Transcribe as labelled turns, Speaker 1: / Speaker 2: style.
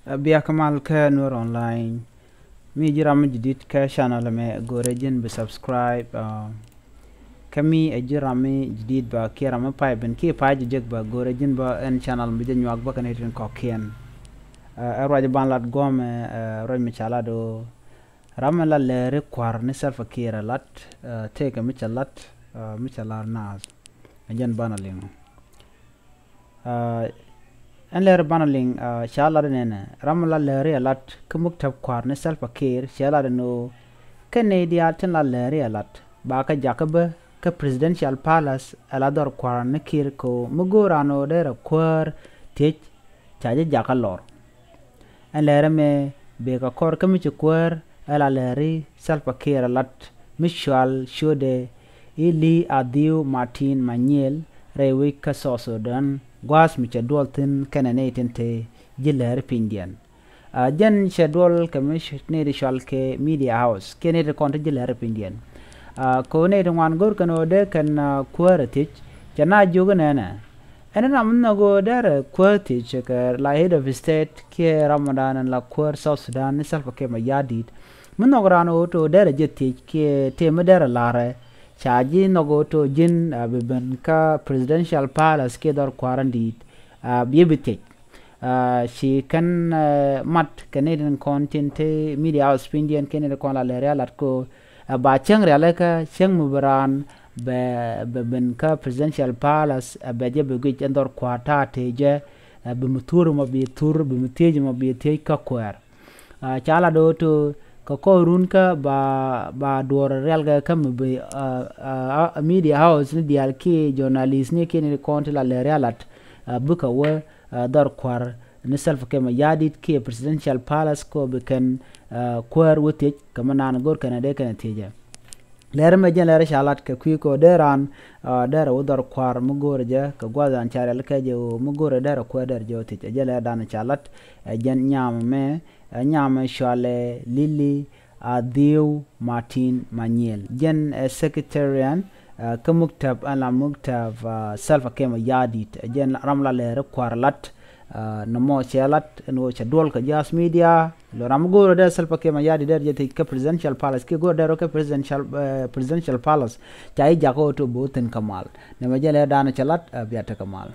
Speaker 1: بيا كمال كنور اونلاين مي جرام جديد كشانل مي غوريجين بسبسكرايب كمي اجرامي جديد با كيرام باي بن كي باي جيك با غوريجين با ان شانل مي جنيو اك بكن هيتن كوكين اروج بان لات غوم روج ميشالا دو راملا لري كوار نسل فكيرا لات تيك ميشالات ميشالار ناز اجن بانالين en ler banaling shala nene ramla leri alat kumuk tab kwar ne self care shala no canada tin la leri alat ba ka jakabe ka presidential palace alador kwar ne kir ko mugurano der kwar tej chaje jakalor en ler me be ka kor kami kwar ala leri self care alat mishwal shode ili adiu martin maniel rewi ka sosodan gwas mi chadwal tin kanane tinte jilar pindian jan chadwal kamish ne rishal ke media house kene de konta jilar pindian ko ne de wan gor kano de kan quaretich jana jogana na ana mun go dar quaretich ka la head of state ke ramadan la quar south sudan ne salfa ke mayadit mun no grano to dar jetti ke te madara lare chaji nogoto jin beben ka presidential palace ke dar quarandit biebite she kan mat canadian content media house pindian canada kon la realat ko ba chang reala ka chang mubran beben ka presidential palace beje bege ndor quarta teje bumutur mo bi tur bumuteje mo bi te ka kwar chala do to ko run ka ba dor real ga kam be media house ni dial ki journalist ni ki ni konti la realat buka wa dar kwar ni self ke ma yadit ki presidential palace ko be kan kwar wote kama nan gor kana de kana teja lere me jen lere shalat ka ko deran dera udar kwar mugore je ka gwazan chare ka je mugore dera ko der je wote je le dan shalat jen nyam me nyam shale lili adiu martin maniel jen secretarian ka muktab ala muktab salfa kema yadit jen ramla lere kwarlat namo chalat no chadol ka jas media lo ramgoro de salfa kema yadi der je ka presidential palace ke go der ka presidential palace chai jako to boten kamal ne majele dana chalat biata kamal